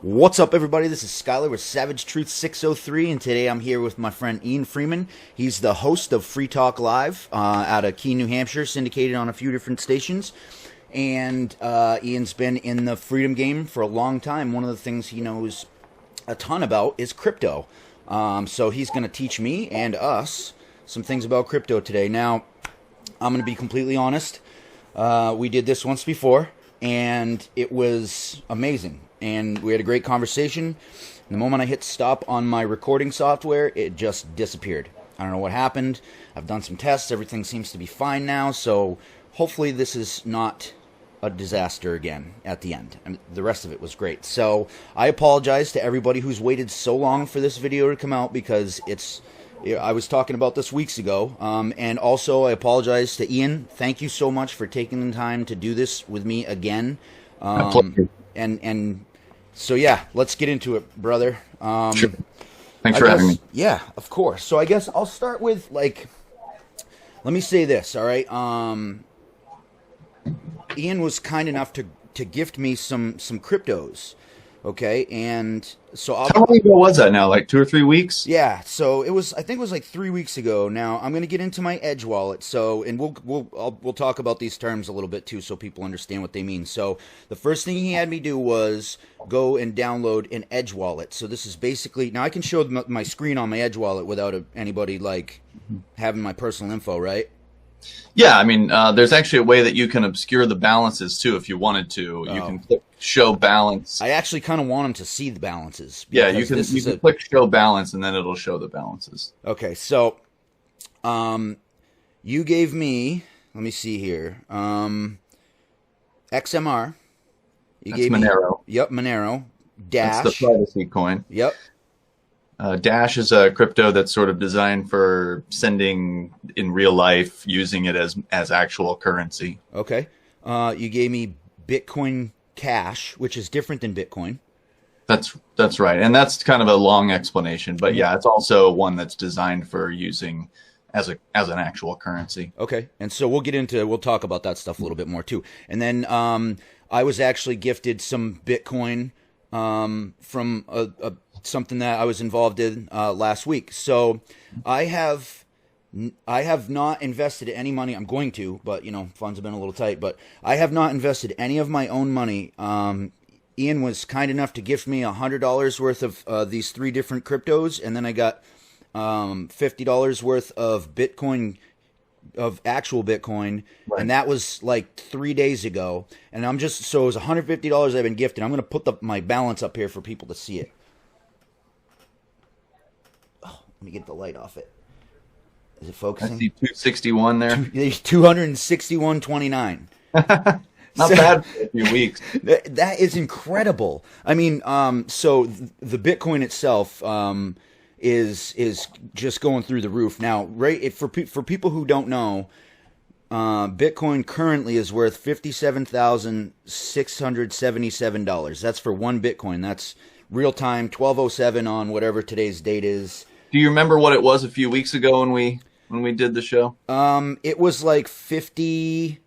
What's up, everybody? This is Skylar with Savage Truth 603, and today I'm here with my friend Ian Freeman. He's the host of Free Talk Live out of Keene, New Hampshire, syndicated on a few different stations. And Ian's been in the freedom game for a long time. One of the things he knows a ton about is crypto. So he's going to teach me and us some things about crypto today. Now, I'm going to be completely honest. We did this once before, and it was amazing. And we had a great conversation. And the moment I hit stop on my recording software, it just disappeared. I don't know what happened. I've done some tests. Everything seems to be fine now. So hopefully this is not a disaster again at the end. And the rest of it was great. So I apologize to everybody who's waited so long for this video to come out, because I was talking about this weeks ago. And also I apologize to Ian. Thank you so much for taking the time to do this with me again. So yeah, let's get into it, brother. Sure. Thanks for having me. Yeah, of course. So I guess I'll start with, let me say this, all right? Ian was kind enough to gift me some cryptos, okay? And so how long ago was that now? Like 2 or 3 weeks? Yeah. So I think it was like 3 weeks ago. Now I'm going to get into my Edge wallet. So, and we'll talk about these terms a little bit too, so people understand what they mean. So the first thing he had me do was go and download an Edge wallet. So this is basically, now I can show my screen on my Edge wallet without anybody having my personal info, right? Yeah, I mean, there's actually a way that you can obscure the balances too if you wanted to. You can click show balance. I actually kind of want them to see the balances. Yeah, you can click show balance and then it'll show the balances. Okay, so you gave me, let me see here, XMR. That's Monero. Yep, Monero. Dash. That's the privacy coin. Yep. Dash is a crypto that's sort of designed for sending in real life, using it as actual currency. Okay. You gave me Bitcoin Cash, which is different than Bitcoin. That's right, and that's kind of a long explanation, but yeah, it's also one that's designed for using as an actual currency. Okay, and so we'll talk about that stuff a little bit more too. And then I was actually gifted some Bitcoin from something that I was involved in last week. So I have not invested any money. I'm going to, but funds have been a little tight. But I have not invested any of my own money. Ian was kind enough to gift me $100 worth of these 3 different cryptos, and then I got $50 worth of Bitcoin, of actual Bitcoin, right. And that was like 3 days ago. And so it was $150 I've been gifted. I'm going to put my balance up here for people to see it. Let me get the light off it. Is it focusing? I see 261 there. 261.29. Not bad for a few weeks. That is incredible. I mean, so the Bitcoin itself is just going through the roof now. Right? For people who don't know, Bitcoin currently is worth $57,677. That's for one Bitcoin. That's real time, 12:07 on whatever today's date is. Do you remember what it was a few weeks ago when we did the show? It was like 53.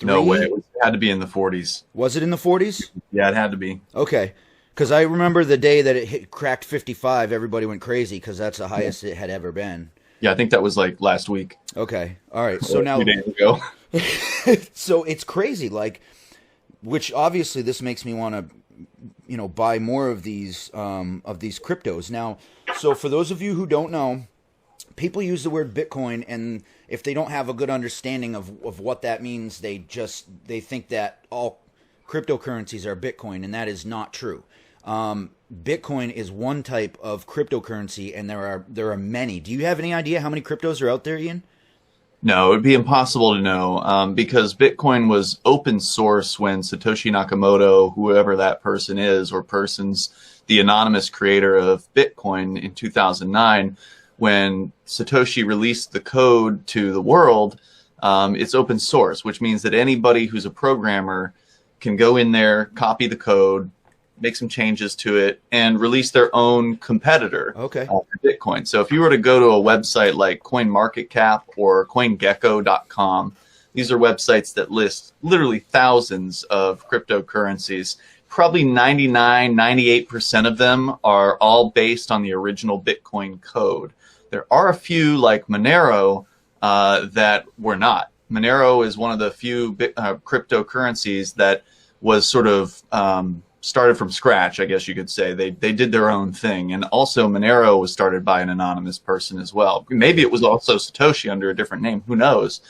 No way. It had to be in the 40s. Was it in the 40s? Yeah, it had to be. Okay. Because I remember the day that it cracked 55, everybody went crazy because that's the highest it had ever been. Yeah, I think that was like last week. Okay. All right. So now, 2 days ago. So it's crazy, which obviously this makes me want to, buy more of these cryptos. Now, so for those of you who don't know, people use the word Bitcoin, and if they don't have a good understanding of what that means, they think that all cryptocurrencies are Bitcoin, and that is not true. Bitcoin is one type of cryptocurrency, and there are many. Do you have any idea how many cryptos are out there, Ian? No, it would be impossible to know because Bitcoin was open source when Satoshi Nakamoto, whoever that person is or persons, the anonymous creator of Bitcoin in 2009, when Satoshi released the code to the world, it's open source, which means that anybody who's a programmer can go in there, copy the code, make some changes to it, and release their own competitor for Bitcoin. So if you were to go to a website like CoinMarketCap or CoinGecko.com, these are websites that list literally thousands of cryptocurrencies. probably 99, 98% of them are all based on the original Bitcoin code. There are a few like Monero that were not. Monero is one of the few cryptocurrencies that was sort of started from scratch, I guess you could say. They did their own thing. And also Monero was started by an anonymous person as well. Maybe it was also Satoshi under a different name. Who knows?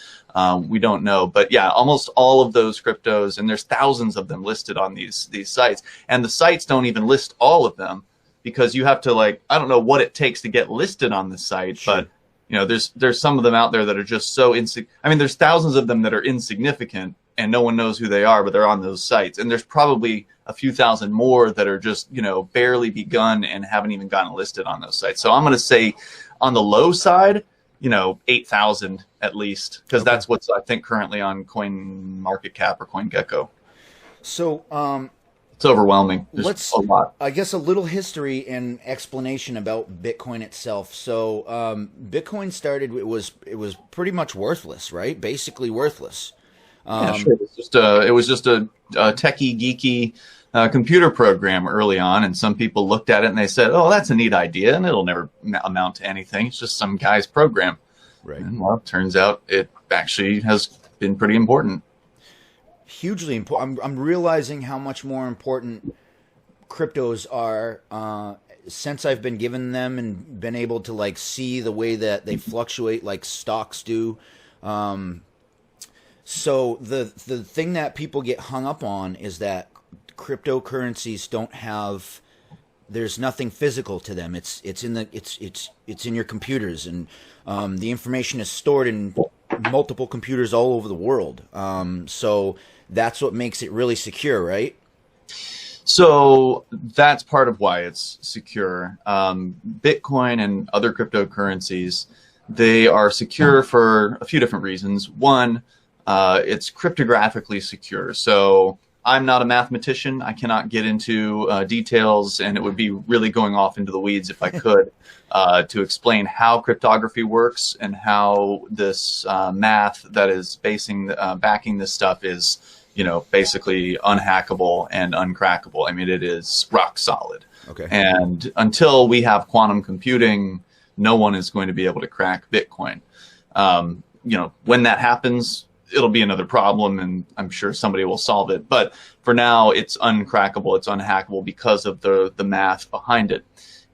We don't know. But yeah, almost all of those cryptos, and there's thousands of them listed on these sites. And the sites don't even list all of them because you have to, like, I don't know what it takes to get listed on the site, sure. But you know, there's some of them out there that are just so I mean, there's thousands of them that are insignificant and no one knows who they are, but they're on those sites. And there's probably a few thousand more that are just, you know, barely begun and haven't even gotten listed on those sites. So I'm going to say on the low side, you know, 8,000 at least, because that's what's, I think, currently on CoinMarketCap or CoinGecko. So, it's overwhelming. There's a lot. I guess a little history and explanation about Bitcoin itself. So, Bitcoin started, it was pretty much worthless, right? Basically worthless. Yeah, sure. It was just a techie, geeky computer program early on, and some people looked at it and they said, "Oh, that's a neat idea, and it'll never amount to anything. It's just some guy's program." Right. And, well, it turns out it actually has been pretty important. Hugely important. I'm realizing how much more important cryptos are since I've been given them and been able to like see the way that they fluctuate like stocks do. So the thing that people get hung up on is that cryptocurrencies don't have, there's nothing physical to them. It's in your computers, and the information is stored in multiple computers all over the world. So that's what makes it really secure, right? So that's part of why it's secure. Bitcoin and other cryptocurrencies, they are secure for a few different reasons. One, it's cryptographically secure. So I'm not a mathematician. I cannot get into details, and it would be really going off into the weeds if I could to explain how cryptography works and how this math that is backing this stuff is, you know, basically unhackable and uncrackable. I mean, it is rock solid. Okay. And until we have quantum computing, no one is going to be able to crack Bitcoin. You know, when that happens, it'll be another problem, and I'm sure somebody will solve it. But for now, it's uncrackable, it's unhackable because of the math behind it.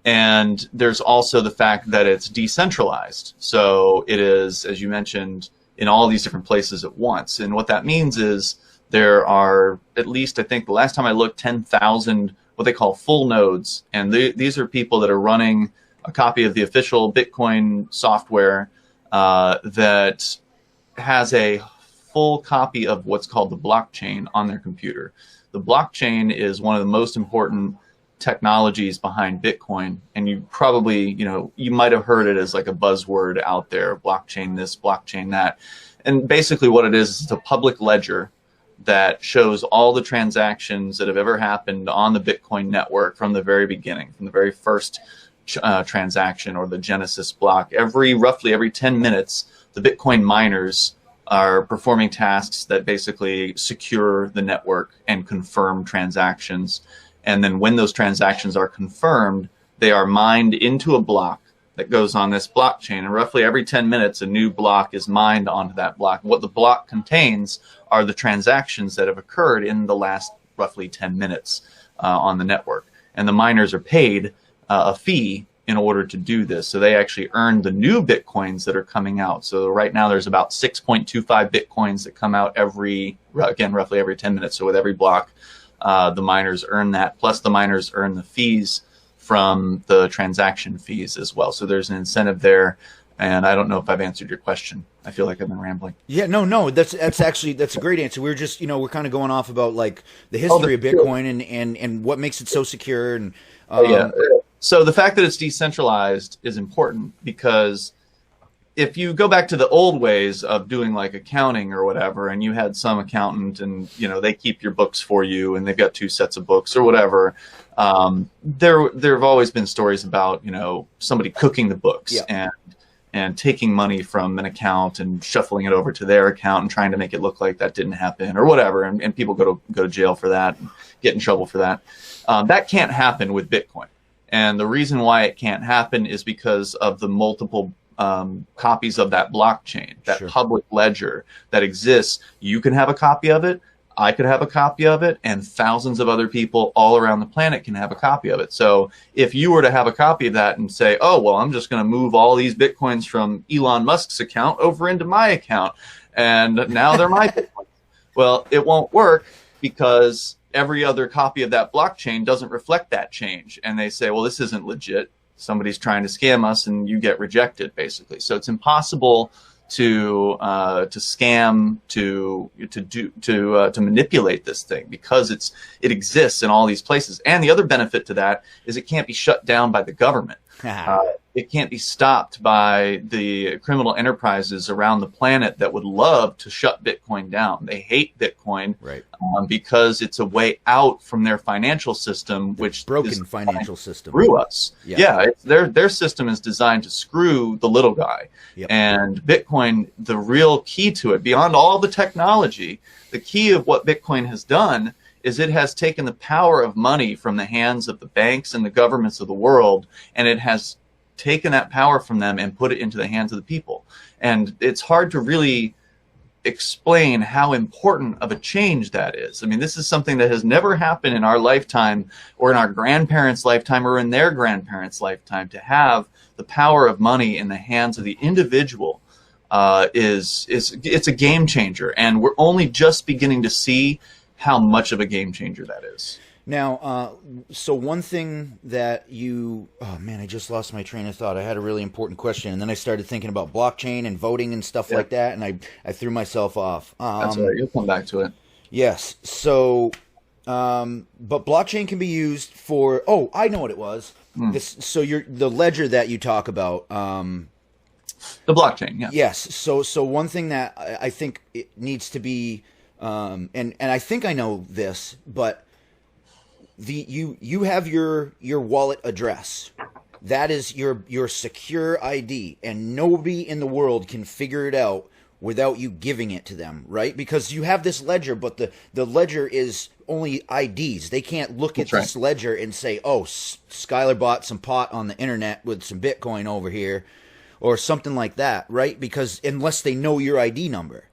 And there's also the fact that it's decentralized. So it is, as you mentioned, in all these different places at once. And what that means is there are at least, I think the last time I looked, 10,000 what they call full nodes. And these are people that are running a copy of the official Bitcoin software that has a full copy of what's called the blockchain on their computer. The blockchain is one of the most important technologies behind Bitcoin, and you probably, you know, you might have heard it as like a buzzword out there, blockchain this, blockchain that. And basically what it is, it's a public ledger that shows all the transactions that have ever happened on the Bitcoin network from the very beginning, from the very first transaction or the Genesis block. Roughly every 10 minutes, the Bitcoin miners are performing tasks that basically secure the network and confirm transactions. And then when those transactions are confirmed, they are mined into a block that goes on this blockchain. And roughly every 10 minutes, a new block is mined onto that block. What the block contains are the transactions that have occurred in the last roughly 10 minutes on the network. And the miners are paid a fee in order to do this. So they actually earn the new Bitcoins that are coming out. So right now there's about 6.25 Bitcoins that come out roughly every 10 minutes. So with every block, the miners earn that, plus the miners earn the fees from the transaction fees as well. So there's an incentive there. And I don't know if I've answered your question. I feel like I've been rambling. Yeah, no, that's a great answer. We're just, you know, we're kind of going off about like the history of Bitcoin and what makes it so secure. And yeah. So the fact that it's decentralized is important, because if you go back to the old ways of doing like accounting or whatever, and you had some accountant and, you know, they keep your books for you and they've got 2 sets of books or whatever, there have always been stories about, you know, somebody cooking the books. Yeah. and taking money from an account and shuffling it over to their account and trying to make it look like that didn't happen or whatever. And people go to jail for that and get in trouble for that. That can't happen with Bitcoin. And the reason why it can't happen is because of the multiple copies of that blockchain, that Sure. public ledger that exists. You can have a copy of it. I could have a copy of it, and thousands of other people all around the planet can have a copy of it. So if you were to have a copy of that and say, oh, well, I'm just going to move all these Bitcoins from Elon Musk's account over into my account, and now they're my Bitcoins. Well, it won't work because every other copy of that blockchain doesn't reflect that change. And they say, well, this isn't legit. Somebody's trying to scam us, and you get rejected, basically. So it's impossible to scam, to manipulate this thing because it exists in all these places. And the other benefit to that is it can't be shut down by the government. It can't be stopped by the criminal enterprises around the planet that would love to shut Bitcoin down. They hate Bitcoin, Right. Because it's a way out from their financial system, which Broken is financial system. screw us. Yeah. Yeah, their system is designed to screw the little guy. Yep. And Bitcoin, the real key to it, beyond all the technology, the key of what Bitcoin has done is it has taken the power of money from the hands of the banks and the governments of the world, and it has taken that power from them and put it into the hands of the people. And it's hard to really explain how important of a change that is. I mean, this is something that has never happened in our lifetime or in our grandparents' lifetime or in their grandparents' lifetime. To have the power of money in the hands of the individual it's a game changer, and we're only just beginning to see how much of a game changer that is. Now, so one thing that oh man, I just lost my train of thought. I had a really important question, and then I started thinking about blockchain and voting and stuff like that, and I threw myself off. That's all right. You'll come back to it. Yes. So, but blockchain can be used for. Oh, I know what it was. So the ledger that you talk about. The blockchain. Yeah. Yes. So one thing that I think it needs to be, and I think I know this, but you have your wallet address. That is your secure ID, and nobody in the world can figure it out without you giving it to them, right? Because you have this ledger, but the ledger is only IDs. They can't look at this ledger and say, oh, Skylar bought some pot on the internet with some Bitcoin over here, or something like that, right? Because unless they know your ID number.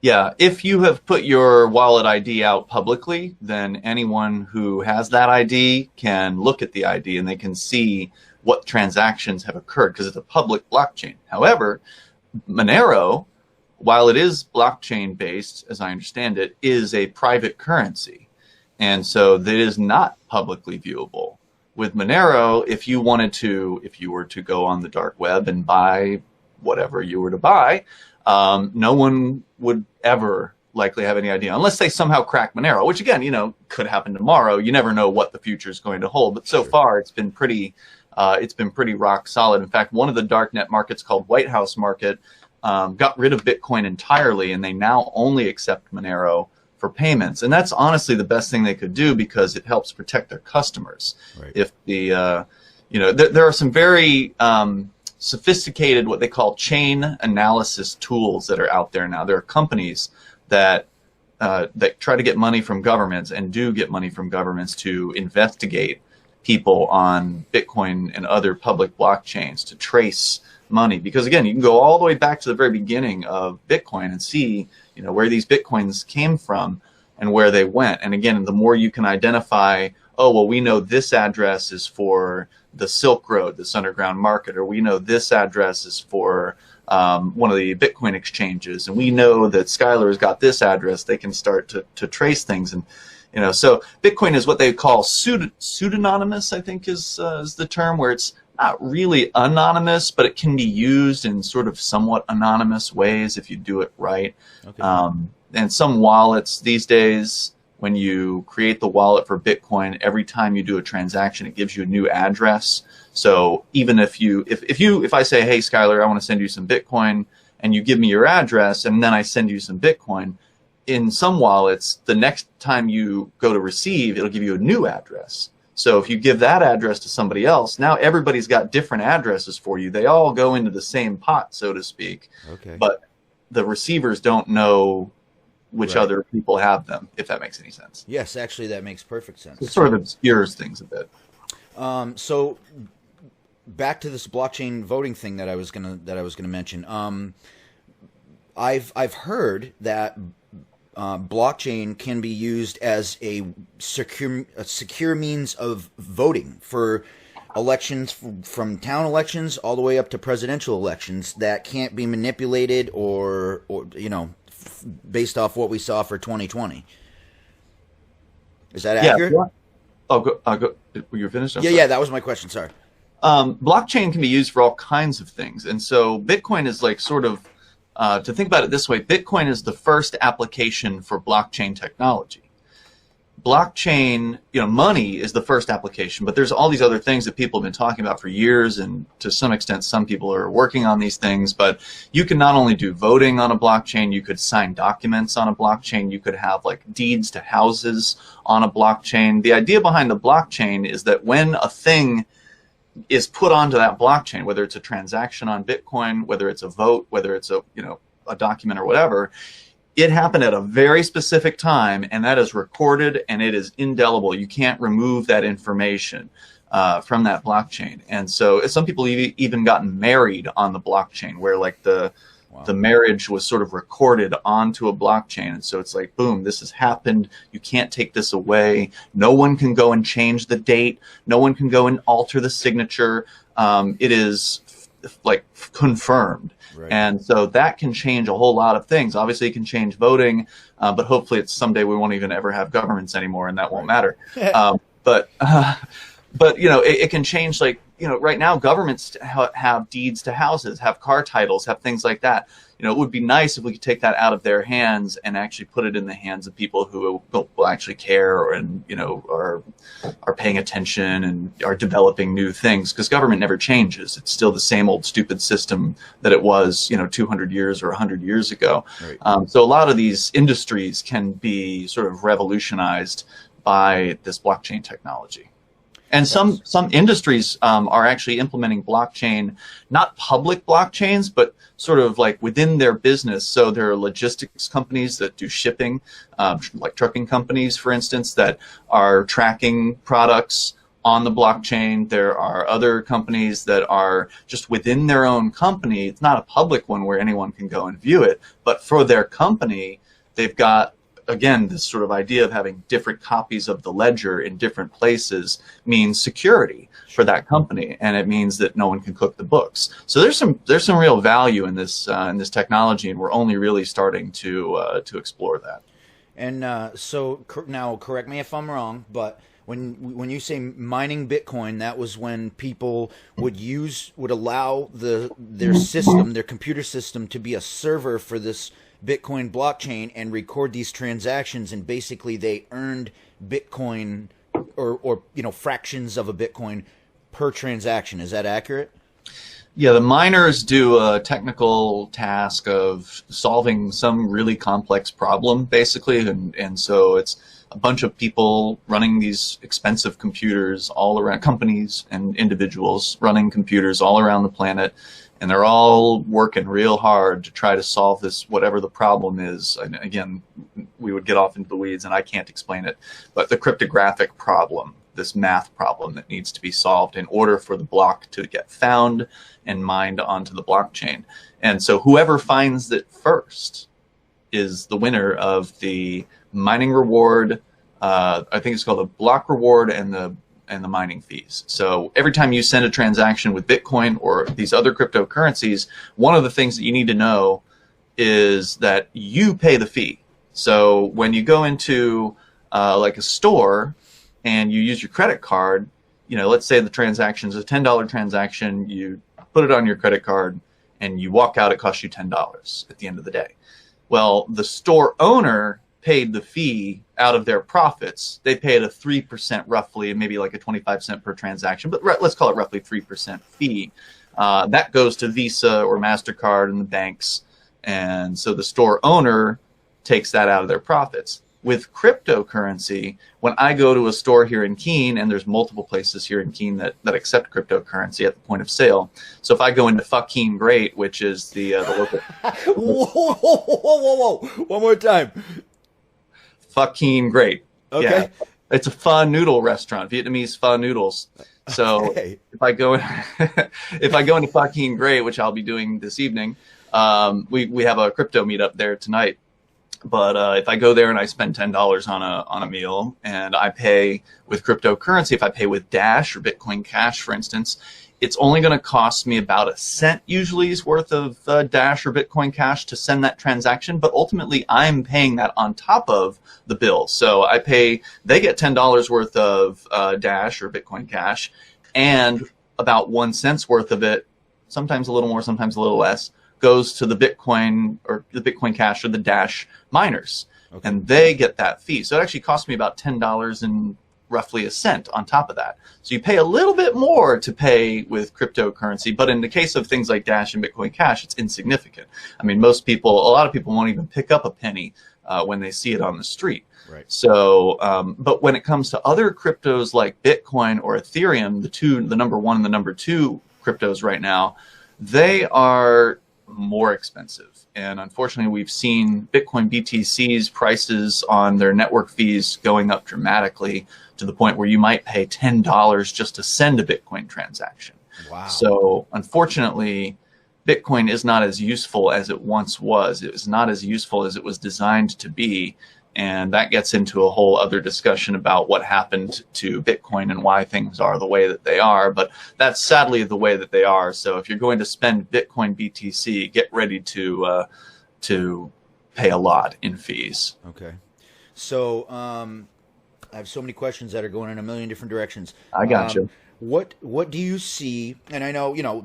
Yeah, if you have put your wallet ID out publicly, then anyone who has that ID can look at the ID and they can see what transactions have occurred because it's a public blockchain. However, Monero, while it is blockchain based, as I understand it, is a private currency. And so that is not publicly viewable. With Monero, if you were to go on the dark web and buy whatever you were to buy, no one would ever likely have any idea unless they somehow crack Monero, which again, could happen tomorrow. You never know what the future is going to hold. But so far, it's been pretty rock solid. In fact, one of the darknet markets called White House Market got rid of Bitcoin entirely, and they now only accept Monero for payments. And that's honestly the best thing they could do because it helps protect their customers. Right. If there are some very sophisticated, what they call chain analysis tools that are out there now. There are companies that try to get money from governments and do get money from governments to investigate people on Bitcoin and other public blockchains to trace money. Because again, you can go all the way back to the very beginning of Bitcoin and see, where these Bitcoins came from and where they went. And again, the more you can identify, oh, well, we know this address is for the Silk Road, this underground market, or we know this address is for one of the Bitcoin exchanges, and we know that Skylar has got this address, they can start to trace things. And so Bitcoin is what they call pseudonymous, I think is the term, where it's not really anonymous, but it can be used in sort of somewhat anonymous ways if you do it right. Okay. And some wallets these days, when you create the wallet for Bitcoin, every time you do a transaction, it gives you a new address. So even if I say, hey, Skylar, I want to send you some Bitcoin, and you give me your address, and then I send you some Bitcoin, in some wallets, the next time you go to receive, it'll give you a new address. So if you give that address to somebody else, now everybody's got different addresses for you. They all go into the same pot, so to speak. Okay. But the receivers don't know which Right. other people have them, if that makes any sense. Yes, actually, that makes perfect sense. It sort of obscures things a bit. So back to this blockchain voting thing that I was gonna mention. I've heard that blockchain can be used as a secure means of voting for elections, from town elections all the way up to presidential elections, that can't be manipulated or based off what we saw for 2020. Is that accurate? Yeah. Oh, go. You're finished? Yeah, that was my question. Sorry. Blockchain can be used for all kinds of things. And so Bitcoin is like sort of, to think about it this way, Bitcoin is the first application for blockchain technology. Blockchain, money is the first application, but there's all these other things that people have been talking about for years, and to some extent, some people are working on these things. But you can not only do voting on a blockchain, you could sign documents on a blockchain, you could have like deeds to houses on a blockchain. The idea behind the blockchain is that when a thing is put onto that blockchain, whether it's a transaction on Bitcoin, whether it's a vote, whether it's a document or whatever, it happened at a very specific time, and that is recorded, and it is indelible. You can't remove that information from that blockchain. And so some people even gotten married on the blockchain, where like the marriage was sort of recorded onto a blockchain. And so it's like, boom, this has happened. You can't take this away. No one can go and change the date. No one can go and alter the signature. It is like confirmed. Right. And so that can change a whole lot of things. Obviously, it can change voting, but hopefully it's someday we won't even ever have governments anymore, and that won't matter. But it can change, like, right now governments have deeds to houses, have car titles, have things like that. It would be nice if we could take that out of their hands and actually put it in the hands of people who will actually care and are paying attention and are developing new things, because government never changes. It's still the same old stupid system that it was 200 years or 100 years ago. Right. So a lot of these industries can be sort of revolutionized by this blockchain technology. And some industries are actually implementing blockchain, not public blockchains, but sort of like within their business. So there are logistics companies that do shipping, like trucking companies, for instance, that are tracking products on the blockchain. There are other companies that are just within their own company. It's not a public one where anyone can go and view it, but for their company, they've got, again, this sort of idea of having different copies of the ledger in different places means security for that company, and it means that no one can cook the books. So there's some real value in this technology, and we're only really starting to explore that. And so now, correct me if I'm wrong, but when you say mining Bitcoin, that was when people would allow their system, their computer system, to be a server for this Bitcoin blockchain and record these transactions, and basically they earned Bitcoin or fractions of a Bitcoin per transaction. Is that accurate? Yeah, the miners do a technical task of solving some really complex problem, basically, and so it's a bunch of people running these expensive computers all around, companies and individuals running computers all around the planet. And they're all working real hard to try to solve this, whatever the problem is. And again, we would get off into the weeds, and I can't explain it. But the cryptographic problem, this math problem that needs to be solved in order for the block to get found and mined onto the blockchain. And so whoever finds it first is the winner of the mining reward. I think it's called the block reward and the mining fees. So every time you send a transaction with Bitcoin or these other cryptocurrencies, one of the things that you need to know is that you pay the fee. So when you go into like a store and you use your credit card, let's say the transaction is a $10 transaction, you put it on your credit card and you walk out, it costs you $10 at the end of the day. Well, the store owner paid the fee out of their profits. They paid a 3% roughly, maybe like a 25 cent per transaction, but let's call it roughly 3% fee. That goes to Visa or MasterCard and the banks. And so the store owner takes that out of their profits. With cryptocurrency, when I go to a store here in Keene, and there's multiple places here in Keene that accept cryptocurrency at the point of sale. So if I go into Fuck Keene Great, which is the local... Whoa. One more time. Fuck Keene Great. Okay. Yeah. It's a pho noodle restaurant, Vietnamese pho noodles. So okay. if I go into Fuck Keene Great, which I'll be doing this evening, we have a crypto meetup there tonight. But if I go there and I spend $10 on a meal, and I pay with cryptocurrency, if I pay with Dash or Bitcoin Cash, for instance, it's only going to cost me about a cent usually's worth of Dash or Bitcoin Cash to send that transaction. But ultimately, I'm paying that on top of the bill. So they get $10 worth of Dash or Bitcoin Cash, and about 1 cent's worth of it, sometimes a little more, sometimes a little less, goes to the Bitcoin or the Bitcoin Cash or the Dash miners, okay. And they get that fee. So it actually cost me about $10 and roughly a cent on top of that. So you pay a little bit more to pay with cryptocurrency, but in the case of things like Dash and Bitcoin Cash, it's insignificant. I mean, a lot of people won't even pick up a penny when they see it on the street. Right. So, but when it comes to other cryptos like Bitcoin or Ethereum, the number one and the number two cryptos right now, they are more expensive. And unfortunately, we've seen Bitcoin BTC's prices on their network fees going up dramatically to the point where you might pay $10 just to send a Bitcoin transaction. Wow. So unfortunately, Bitcoin is not as useful as it once was. It was not as useful as it was designed to be. And that gets into a whole other discussion about what happened to Bitcoin and why things are the way that they are. But that's sadly the way that they are. So if you're going to spend Bitcoin BTC, get ready to pay a lot in fees. Okay. So I have so many questions that are going in a million different directions. I got you. What do you see? And I know,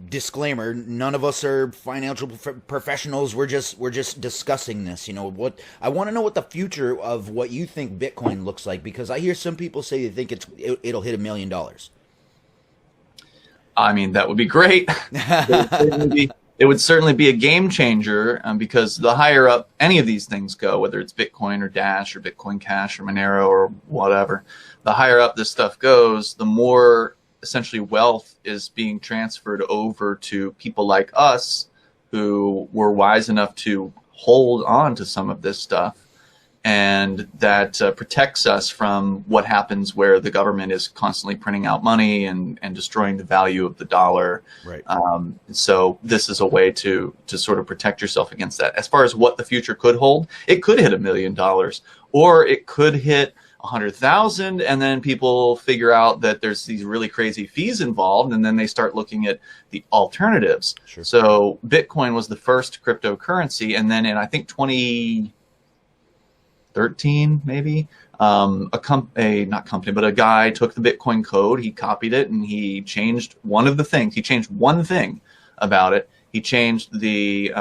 disclaimer, none of us are financial professionals. We're just discussing this. I want to know what the future of what you think Bitcoin looks like, because I hear some people say they think it'll hit $1 million. I mean, that would be great. It would certainly be a game changer, because the higher up any of these things go, whether it's Bitcoin or Dash or Bitcoin Cash or Monero or whatever, the higher up this stuff goes, the more essentially wealth is being transferred over to people like us who were wise enough to hold on to some of this stuff, and that protects us from what happens where the government is constantly printing out money and destroying the value of the dollar. Right. So this is a way to sort of protect yourself against that. As far as what the future could hold, it could hit $1 million, or it could hit 100,000, and then people figure out that there's these really crazy fees involved, and then they start looking at the alternatives. Sure. So Bitcoin was the first cryptocurrency, and then in I think 2013 maybe, a guy took the Bitcoin code, he copied it, and he changed one thing about it. He changed the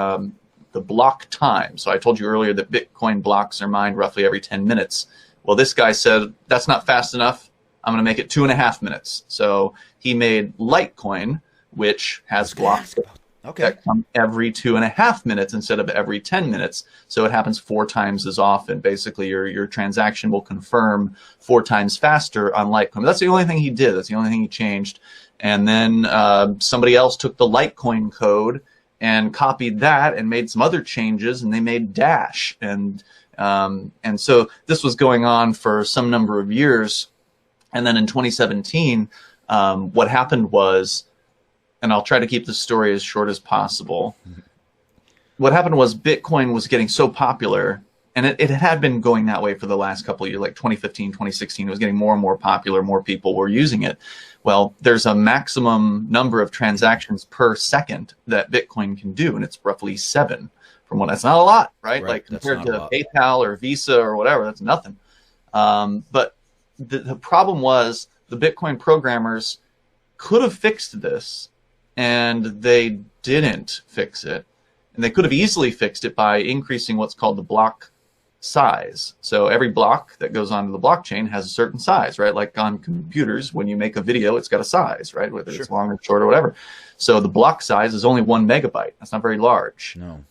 block time. So I told you earlier that Bitcoin blocks are mined roughly every 10 minutes. Well, this guy said, that's not fast enough. I'm going to make it 2.5 minutes. So he made Litecoin, which has blocks that come every 2.5 minutes instead of every 10 minutes. So it happens 4 times as often. Basically, your transaction will confirm 4 times faster on Litecoin. That's the only thing he did. That's the only thing he changed. And then somebody else took the Litecoin code and copied that and made some other changes, and they made Dash. And so this was going on for some number of years. And then in 2017, what happened was, and I'll try to keep the story as short as possible. What happened was Bitcoin was getting so popular, and it had been going that way for the last couple of years, like 2015, 2016. It was getting more and more popular. More people were using it. Well, there's a maximum number of transactions per second that Bitcoin can do, and it's roughly 7. That's not a lot, right? Like compared to PayPal or Visa or whatever, that's nothing. But the problem was the Bitcoin programmers could have fixed this, and they didn't fix it. And they could have easily fixed it by increasing what's called the block size. So every block that goes onto the blockchain has a certain size, right? Like on computers, when you make a video, it's got a size, right? Whether it's long or short or whatever. So the block size is only 1 megabyte. That's not very large. No.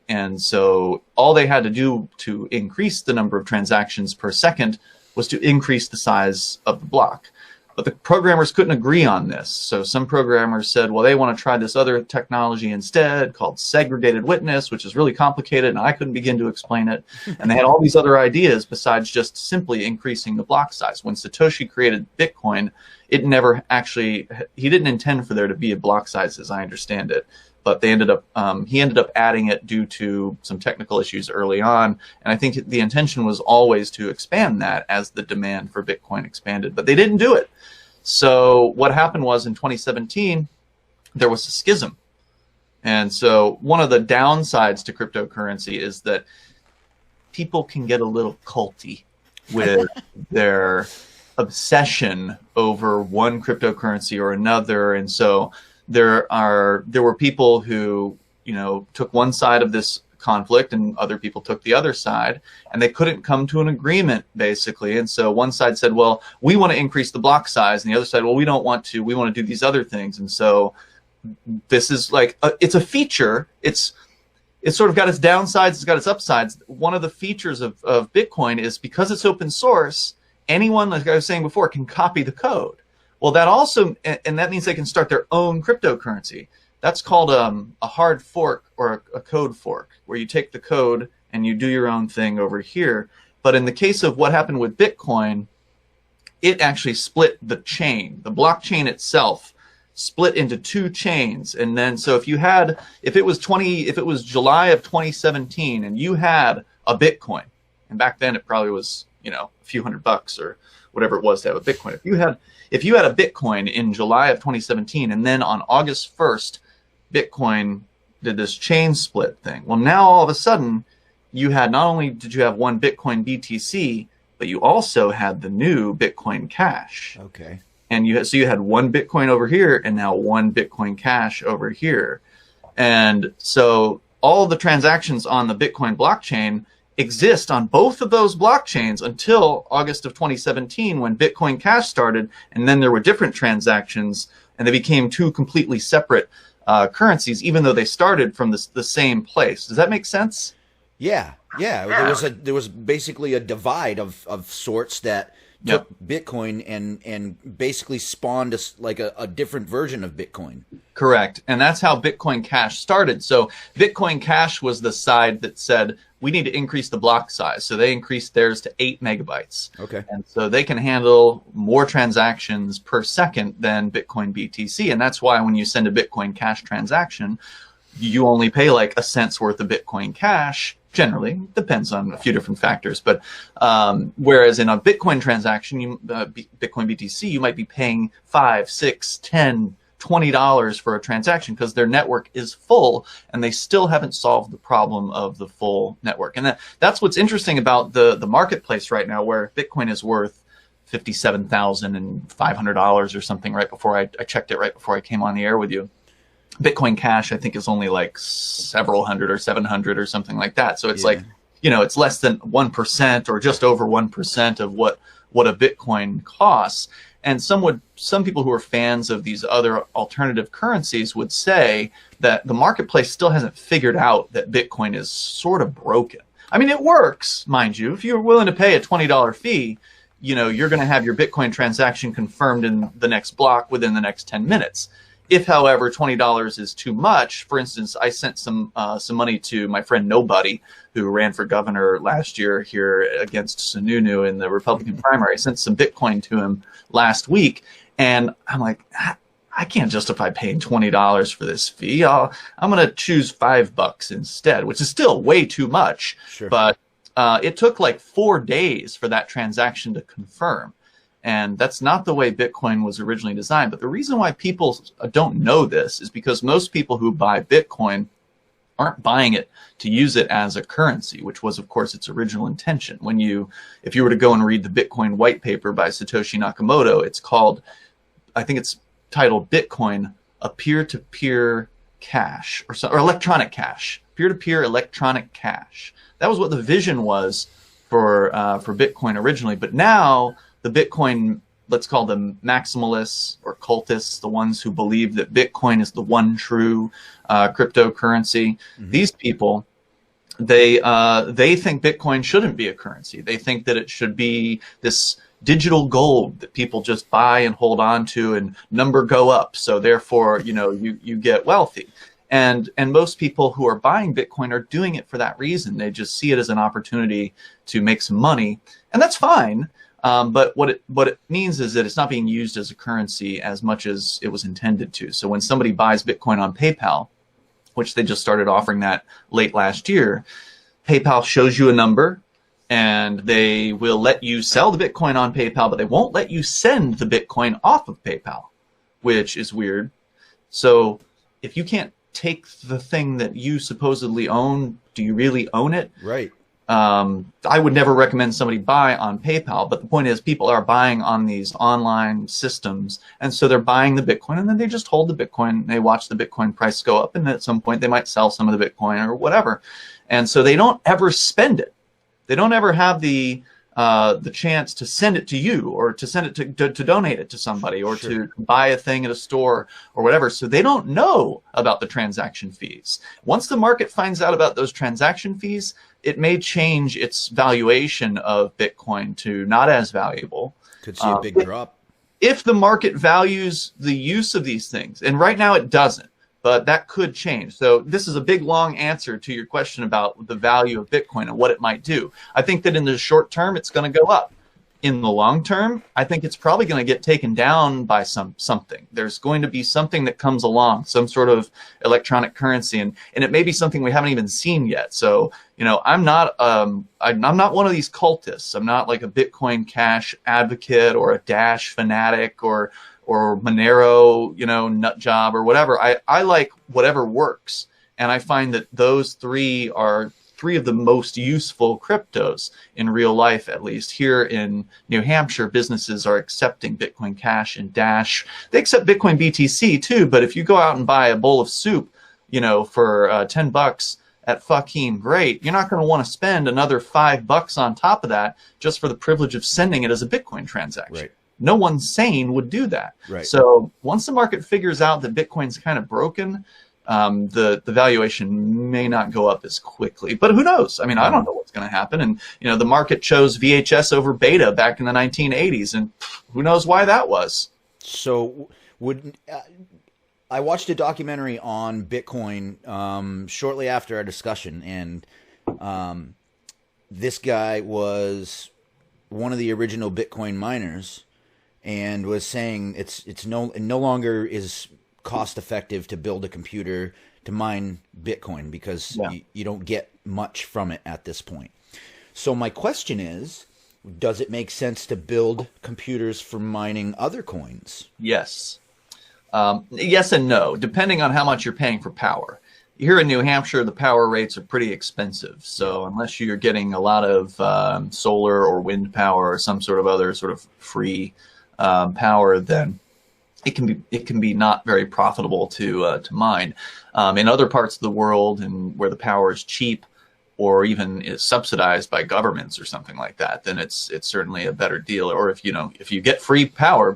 And so all they had to do to increase the number of transactions per second was to increase the size of the block. But the programmers couldn't agree on this. So some programmers said, well, they want to try this other technology instead called segregated witness, which is really complicated, and I couldn't begin to explain it. And they had all these other ideas besides just simply increasing the block size. When Satoshi created Bitcoin, it never actually, he didn't intend for there to be a block size as I understand it. But they ended up, he ended up adding it due to some technical issues early on. And I think the intention was always to expand that as the demand for Bitcoin expanded. But they didn't do it. So what happened was in 2017, there was a schism. And so one of the downsides to cryptocurrency is that people can get a little culty with their obsession over one cryptocurrency or another. And so there were people who, you know, took one side of this conflict and other people took the other side, and they couldn't come to an agreement basically. And so one side said, well, we want to increase the block size, and the other side, well, we don't want to, we want to do these other things. And so this is like it's a feature. It's sort of got its downsides, it's got its upsides. One of the features of Bitcoin is because it's open source, anyone, like I was saying before, can copy the code. Well, that also, and that means they can start their own cryptocurrency. That's called a hard fork or a code fork, where you take the code and you do your own thing over here. But in the case of what happened with Bitcoin, it actually split the chain. The blockchain itself split into 2 chains. And then, so if it was July of 2017 and you had a Bitcoin, and back then it probably was, you know, a few $100 or whatever it was to have a Bitcoin. If you had a Bitcoin in July of 2017, and then on August 1st, Bitcoin did this chain split thing. Well, now all of a sudden, you had, not only did you have one Bitcoin BTC, but you also had the new Bitcoin Cash. Okay. And you had one Bitcoin over here and now one Bitcoin Cash over here. And so all the transactions on the Bitcoin blockchain exist on both of those blockchains until August of 2017 when Bitcoin Cash started, and then there were different transactions and they became 2 completely separate currencies, even though they started from the same place. Does that make sense? Yeah. There was basically a divide of sorts that took Bitcoin and basically spawned a different version of Bitcoin. Correct. And that's how Bitcoin Cash started. So Bitcoin Cash was the side that said, we need to increase the block size. So they increased theirs to 8 megabytes. Okay. And so they can handle more transactions per second than Bitcoin BTC. And that's why when you send a Bitcoin Cash transaction, you only pay like a cent's worth of Bitcoin Cash. Generally, depends on a few different factors, but whereas in a Bitcoin transaction, Bitcoin BTC, you might be paying $5, $6, $10, $20 for a transaction because their network is full, and they still haven't solved the problem of the full network. And that's what's interesting about the marketplace right now, where Bitcoin is worth $57,500 or something. Right before I checked it right before I came on the air with you. Bitcoin Cash, I think, is only like several hundred or 700 or something like that. So it's like, you know, it's less than 1% or just over 1% of what a Bitcoin costs. And some people who are fans of these other alternative currencies would say that the marketplace still hasn't figured out that Bitcoin is sort of broken. I mean, it works, mind you. If you're willing to pay a $20 fee, you know, you're going to have your Bitcoin transaction confirmed in the next block within the next 10 minutes. If, however, $20 is too much, for instance, I sent some money to my friend Nobody, who ran for governor last year here against Sununu in the Republican primary. I sent some Bitcoin to him last week, and I'm like, I can't justify paying $20 for this fee. I'm going to choose $5 instead, which is still way too much. Sure. But it took like 4 days for that transaction to confirm. And that's not the way Bitcoin was originally designed. But the reason why people don't know this is because most people who buy Bitcoin aren't buying it to use it as a currency, which was, of course, its original intention. If you were to go and read the Bitcoin white paper by Satoshi Nakamoto, it's called, I think it's titled Bitcoin, a peer-to-peer cash or electronic cash. peer-to-peer electronic cash. That was what the vision was for Bitcoin originally. But now the Bitcoin, let's call them maximalists or cultists, the ones who believe that Bitcoin is the one true cryptocurrency. These people, they think Bitcoin shouldn't be a currency. They think that it should be this digital gold that people just buy and hold on to, and number go up. So therefore, you get wealthy. And most people who are buying Bitcoin are doing it for that reason. They just see it as an opportunity to make some money, and that's fine. But what it means is that it's not being used as a currency as much as it was intended to. So when somebody buys Bitcoin on PayPal, which they just started offering that late last year, PayPal shows you a number, and they will let you sell the Bitcoin on PayPal, but they won't let you send the Bitcoin off of PayPal, which is weird. So if you can't take the thing that you supposedly own, do you really own it? Right. I would never recommend somebody buy on PayPal, but the point is people are buying on these online systems, and so they're buying the Bitcoin, and then they just hold the Bitcoin, they watch the Bitcoin price go up, and at some point they might sell some of the Bitcoin or whatever. And so they don't ever spend it. They don't ever have the chance to send it to you, or to send it to donate it to somebody, or to buy a thing at a store or whatever. So they don't know about the transaction fees. Once the market finds out about those transaction fees, it may change its valuation of Bitcoin to not as valuable. Could see a big drop. If the market values the use of these things, and right now it doesn't, but that could change. So this is a big, long answer to your question about the value of Bitcoin and what it might do. I think that in the short term, it's going to go up. In the long term, I think it's probably going to get taken down by something. There's going to be something that comes along, some sort of electronic currency, and it may be something we haven't even seen yet. So, I'm not one of these cultists. I'm not like a Bitcoin Cash advocate or a Dash fanatic or Monero, nut job or whatever. I like whatever works. And I find that those three are three of the most useful cryptos in real life, at least. Here in New Hampshire, businesses are accepting Bitcoin Cash and Dash. They accept Bitcoin BTC too, but if you go out and buy a bowl of soup, for $10 at Fucking Great, you're not going to want to spend another $5 on top of that just for the privilege of sending it as a Bitcoin transaction. Right. No one sane would do that. Right. So once the market figures out that Bitcoin's kind of broken, the valuation may not go up as quickly. But who knows? I mean, I don't know what's going to happen. And, the market chose VHS over beta back in the 1980s, and who knows why that was. So I watched a documentary on Bitcoin shortly after our discussion, and this guy was one of the original Bitcoin miners, and was saying it no longer is cost effective to build a computer to mine Bitcoin because you don't get much from it at this point. So my question is, does it make sense to build computers for mining other coins? Yes. Yes and no, depending on how much you're paying for power. Here in New Hampshire, the power rates are pretty expensive. So unless you're getting a lot of solar or wind power or some sort of other sort of free power, then it can be not very profitable to mine. In other parts of the world, and where the power is cheap or even is subsidized by governments or something like that, then it's certainly a better deal. Or if you get a free power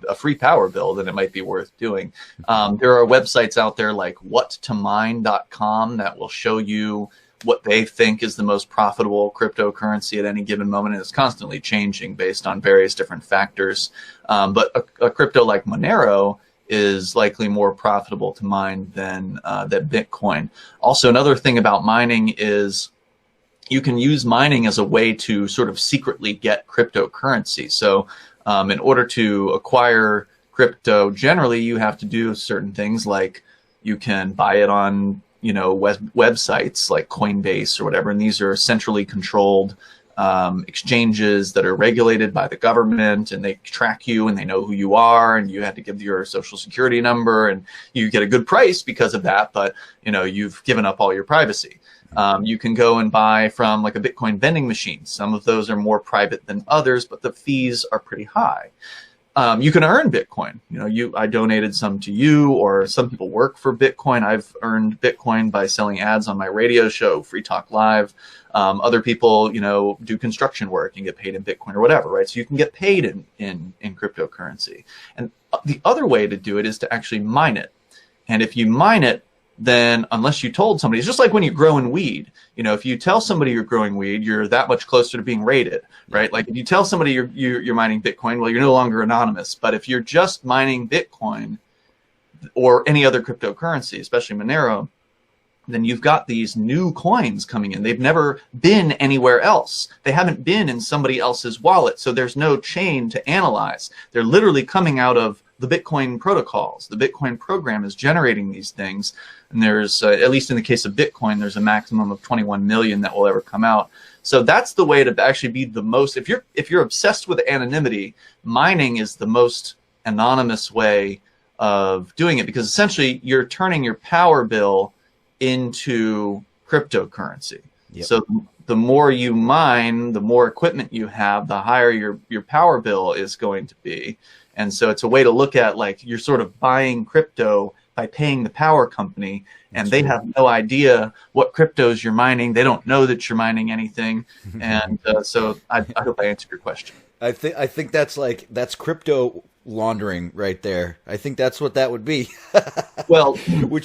bill, then it might be worth doing. There are websites out there like whattomine.com that will show you what they think is the most profitable cryptocurrency at any given moment, and it's constantly changing based on various different factors. But a crypto like Monero is likely more profitable to mine than Bitcoin. Also, another thing about mining is you can use mining as a way to sort of secretly get cryptocurrency. So in order to acquire crypto, generally you have to do certain things, like you can buy it on websites like Coinbase or whatever, and these are centrally controlled exchanges that are regulated by the government, and they track you and they know who you are, and you have to give your social security number, and you get a good price because of that, but you've given up all your privacy. You can go and buy from like a Bitcoin vending machine. Some of those are more private than others, but the fees are pretty high. You can earn Bitcoin. I donated some to you, or some people work for Bitcoin. I've earned Bitcoin by selling ads on my radio show, Free Talk Live. Other people, do construction work and get paid in Bitcoin or whatever, right? So you can get paid in cryptocurrency. And the other way to do it is to actually mine it. And if you mine it, then unless you told somebody, it's just like when you're growing weed. If you tell somebody you're growing weed, you're that much closer to being raided, right? Like if you tell somebody you're mining Bitcoin, well, you're no longer anonymous. But if you're just mining Bitcoin or any other cryptocurrency, especially Monero, then you've got these new coins coming in. They've never been anywhere else. They haven't been in somebody else's wallet. So there's no chain to analyze. They're literally coming out of the Bitcoin protocols. The Bitcoin program is generating these things. And there's, at least in the case of Bitcoin, there's a maximum of 21 million that will ever come out. So that's the way to actually be the most, if you're obsessed with anonymity, mining is the most anonymous way of doing it, because essentially you're turning your power bill into cryptocurrency. Yep. So the more you mine, the more equipment you have, the higher your power bill is going to be. And so it's a way to look at, like, you're sort of buying crypto by paying the power company, and they have no idea what cryptos you're mining. They don't know that you're mining anything. And so I hope I answered your question. I think that's crypto laundering right there. I think that's what that would be. Well,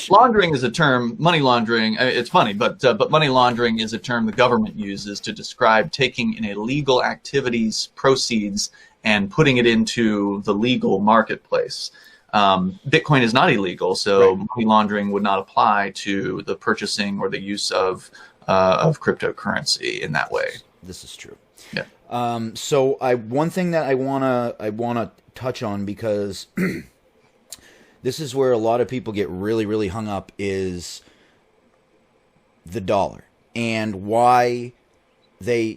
laundering is a term. Money laundering. It's funny, but money laundering is a term the government uses to describe taking an illegal activity's proceeds and putting it into the legal marketplace. Bitcoin is not illegal, so money laundering would not apply to the purchasing or the use of cryptocurrency in that way. This is true. Yeah. So one thing that I wanna touch on, because this is where a lot of people get really, really hung up, is the dollar and why they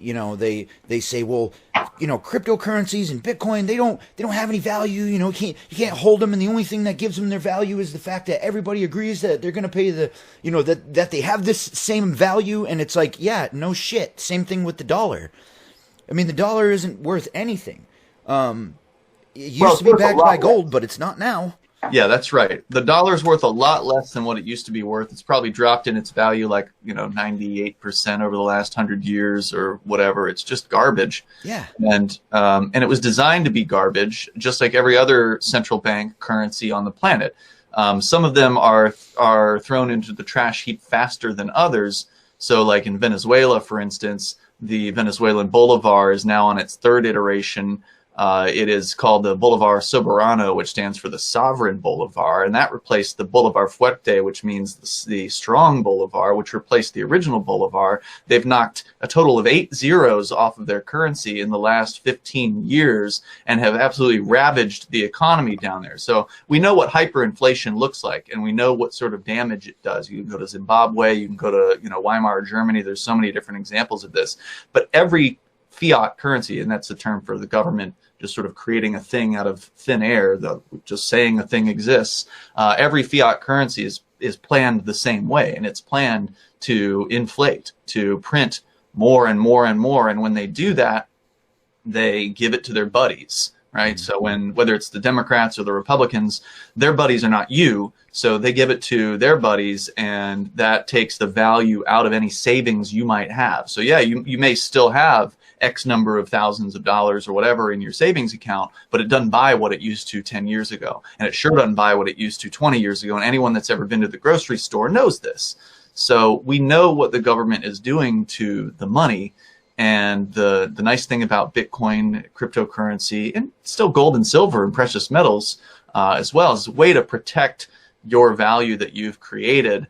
say, well, cryptocurrencies and Bitcoin, they don't have any value. You can't hold them, and the only thing that gives them their value is the fact that everybody agrees that they're going to pay that they have this same value. And it's like, yeah, no shit. Same thing with the dollar. I mean, the dollar isn't worth anything. It used to be backed by gold, but it's not now. Yeah, that's right. The dollar's worth a lot less than what it used to be worth. It's probably dropped in its value 98% over the last 100 years or whatever. It's just garbage. Yeah. And it was designed to be garbage, just like every other central bank currency on the planet. Some of them are thrown into the trash heap faster than others. So like in Venezuela, for instance, the Venezuelan bolivar is now on its third iteration. It is called the Bolivar Soberano, which stands for the sovereign bolivar, and that replaced the Bolivar Fuerte, which means the strong bolivar, which replaced the original bolivar. They've knocked a total of 8 zeros off of their currency in the last 15 years and have absolutely ravaged the economy down there. So we know what hyperinflation looks like, and we know what sort of damage it does. You can go to Zimbabwe, you can go to Weimar Germany. There's so many different examples of this. But every fiat currency, and that's a term for the government just sort of creating a thing out of thin air, just saying a thing exists. Every fiat currency is planned the same way, and it's planned to inflate, to print more and more and more. And when they do that, they give it to their buddies, right? So whether it's the Democrats or the Republicans, their buddies are not you, so they give it to their buddies, and that takes the value out of any savings you might have. So yeah, you may still have X number of thousands of dollars or whatever in your savings account, but it doesn't buy what it used to 10 years ago. And it sure doesn't buy what it used to 20 years ago. And anyone that's ever been to the grocery store knows this. So we know what the government is doing to the money. And the nice thing about Bitcoin, cryptocurrency, and still gold and silver and precious metals as well, is a way to protect your value that you've created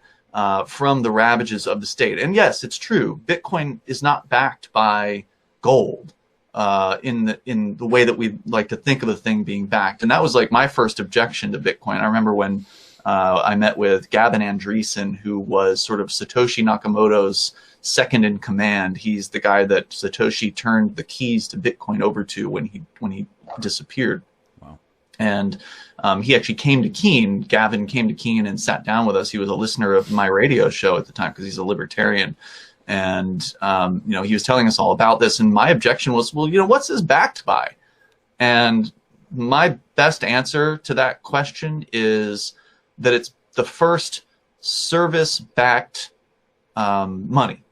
from the ravages of the state. And yes, it's true. Bitcoin is not backed by gold in the way that we like to think of a thing being backed. And that was like my first objection to Bitcoin. I remember when I met with Gavin Andreessen, who was sort of Satoshi Nakamoto's second in command. He's the guy that Satoshi turned the keys to Bitcoin over to when he disappeared. Wow. And he actually came to Keene. Gavin came to Keene and sat down with us. He was a listener of my radio show at the time because he's a libertarian. And, he was telling us all about this. And my objection was, well, what's this backed by? And My best answer to that question is that it's the first service-backed money.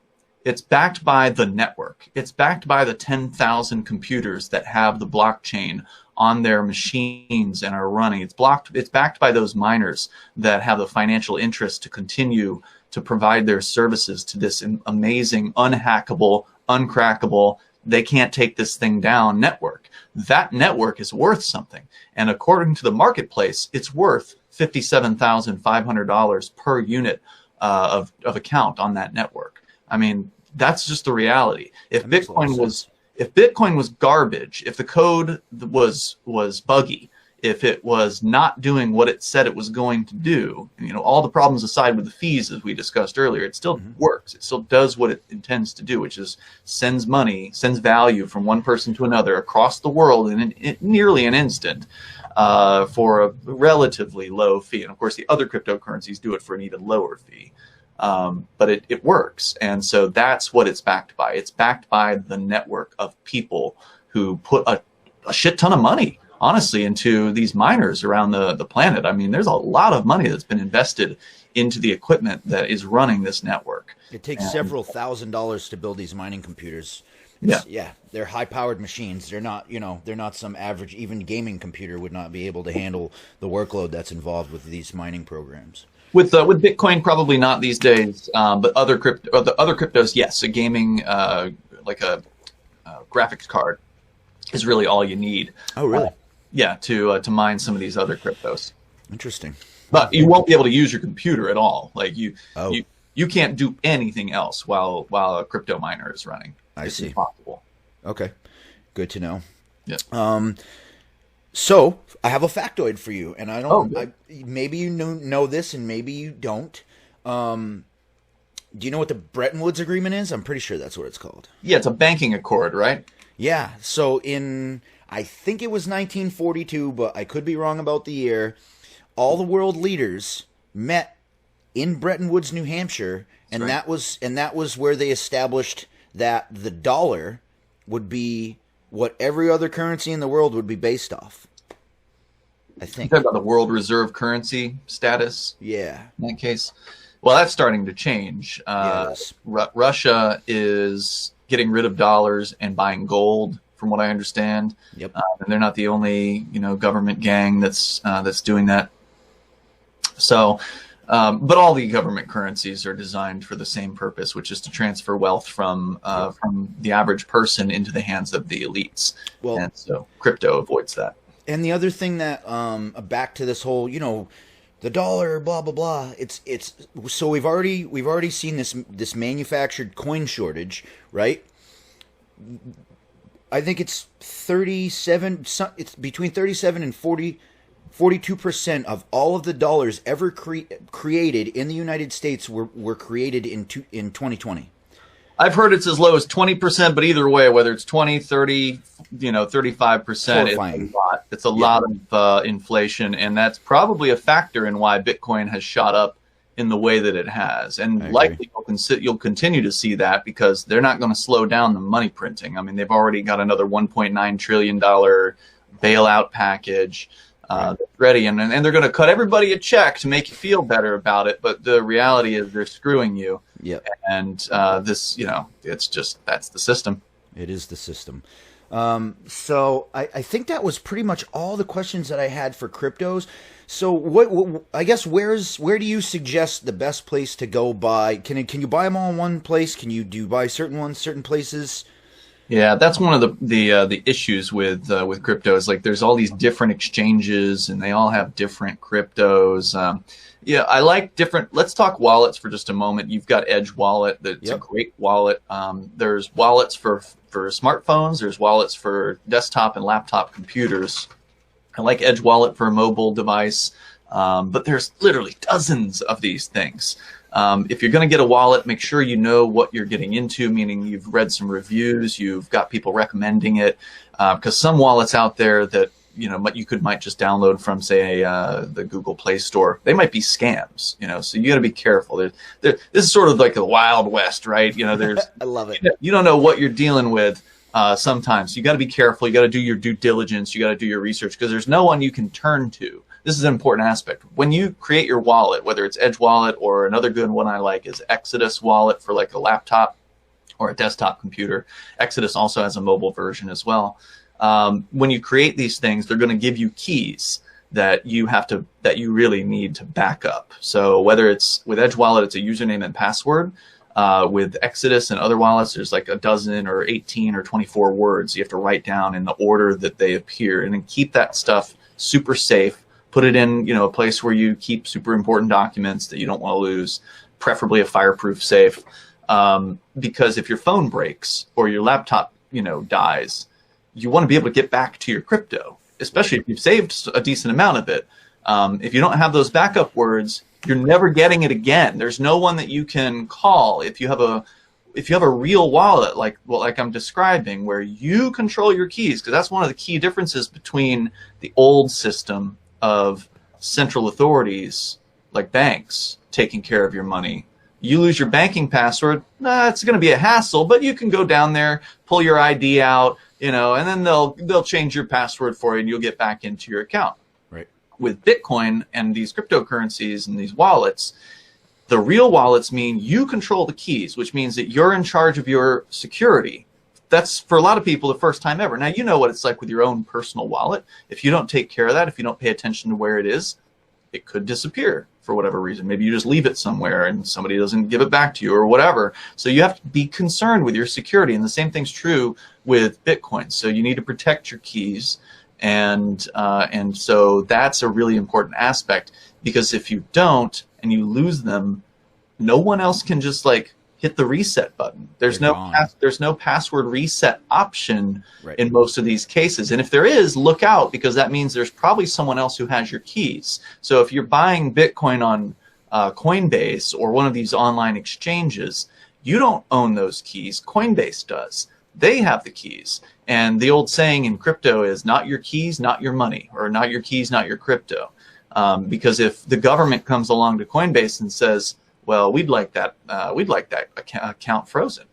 It's backed by the network. It's backed by the 10,000 computers that have the blockchain on their machines and are running. It's backed by those miners that have the financial interest to continue to provide their services to this amazing, unhackable, uncrackable, they can't take this thing down network. That network is worth something. And according to the marketplace, it's worth $57,500 per unit of account on that network. I mean, that's just the reality. If Bitcoin was garbage, if the code was buggy, if it was not doing what it said it was going to do, all the problems aside with the fees, as we discussed earlier, it still works. It still does what it intends to do, which is sends value from one person to another across the world in nearly an instant for a relatively low fee. And of course, the other cryptocurrencies do it for an even lower fee. But it works. And so that's what it's backed by. It's backed by the network of people who put a shit ton of money, honestly, into these miners around the planet. I mean, there's a lot of money that's been invested into the equipment that is running this network. It takes several $1,000s to build these mining computers. Yeah, they're high-powered machines. They're not, they're not some average, even gaming computer would not be able to handle the workload that's involved with these mining programs. With Bitcoin, probably not these days, but the other cryptos, yes. A gaming, like a graphics card, is really all you need. Oh, really? Yeah, to mine some of these other cryptos. Interesting. But you won't be able to use your computer at all. Like you can't do anything else while a crypto miner is running. It's see. Impossible. Okay, good to know. Yeah. So I have a factoid for you, and I don't. Maybe you know this, and maybe you don't. Do you know what the Bretton Woods Agreement is? I'm pretty sure that's what it's called. Yeah, it's a banking accord, right? Yeah. So I think it was 1942, but I could be wrong about the year. All the world leaders met in Bretton Woods, New Hampshire, and that was where they established that the dollar would be what every other currency in the world would be based off. I think. You're talking about the world reserve currency status? Yeah. In that case? Well, that's starting to change. Russia is getting rid of dollars and buying gold, from what I understand. Yep. And they're not the only, government gang that's doing that. So, but all the government currencies are designed for the same purpose, which is to transfer wealth from the average person into the hands of the elites. Well, and so crypto avoids that. And the other thing that back to this whole, the dollar, blah blah blah. It's so we've already seen this manufactured coin shortage, right? I think it's 37. It's between 37 and 42% of all of the dollars ever created in the United States were created in 2020. I've heard it's as low as 20%, but either way, whether it's 20, 30, 35%, it's a lot of inflation, and that's probably a factor in why Bitcoin has shot up in the way that it has. And likely you'll continue to see that because they're not going to slow down the money printing. I mean, they've already got another $1.9 trillion bailout package ready, and they're going to cut everybody a check to make you feel better about it. But the reality is they're screwing you. Yep. And this, it's just, that's the system. It is the system. So I think that was pretty much all the questions that I had for cryptos. So what I guess where do you suggest the best place to go buy? Can you buy them all in one place? Can you buy certain ones, certain places? Yeah, that's one of the issues with crypto is like there's all these different exchanges and they all have different cryptos. Yeah, I like different. Let's talk wallets for just a moment. You've got Edge Wallet. That's a great wallet. There's wallets for smartphones. There's wallets for desktop and laptop computers. I like Edge Wallet for a mobile device. But there's literally dozens of these things. If you're going to get a wallet, make sure you know what you're getting into, meaning you've read some reviews, you've got people recommending it, because some wallets out there that you might just download from, say, the Google Play Store, they might be scams. So you got to be careful. This is sort of like the Wild West, right? There's I love it. You don't know what you're dealing with sometimes. You got to be careful. You got to do your due diligence. You got to do your research because there's no one you can turn to. This is an important aspect. When you create your wallet, whether it's Edge Wallet or another good one I like is Exodus Wallet for like a laptop or a desktop computer. Exodus also has a mobile version as well. When you create these things, they're going to give you keys that you really need to back up. So whether it's with Edge Wallet, it's a username and password. With Exodus and other wallets, there's like a dozen or 18 or 24 words you have to write down in the order that they appear, and then keep that stuff super safe. Put it in, a place where you keep super important documents that you don't want to lose, preferably a fireproof safe. Because if your phone breaks or your laptop, dies, you want to be able to get back to your crypto, especially if you've saved a decent amount of it. If you don't have those backup words, you're never getting it again. There's no one that you can call if you have a real wallet like I'm describing, where you control your keys, because that's one of the key differences between the old system of central authorities like banks taking care of your money. You lose your banking password, it's going to be a hassle, but you can go down there, pull your ID out, and then they'll change your password for you, and you'll get back into your account. Right. With Bitcoin and these cryptocurrencies and these wallets, the real wallets mean you control the keys, which means that you're in charge of your security. That's, for a lot of people, the first time ever. Now, you know what it's like with your own personal wallet. If you don't take care of that, if you don't pay attention to where it is, it could disappear for whatever reason. Maybe you just leave it somewhere and somebody doesn't give it back to you or whatever. So you have to be concerned with your security. And the same thing's true with Bitcoin. So you need to protect your keys. And so that's a really important aspect, because if you don't and you lose them, no one else can just hit the reset button. There's no password reset option in most of these cases. And if there is, look out, because that means there's probably someone else who has your keys. So if you're buying Bitcoin on Coinbase or one of these online exchanges, you don't own those keys. Coinbase does. They have the keys. And the old saying in crypto is not your keys, not your money, or not your keys, not your crypto. Because if the government comes along to Coinbase and says, well, we'd like that account frozen.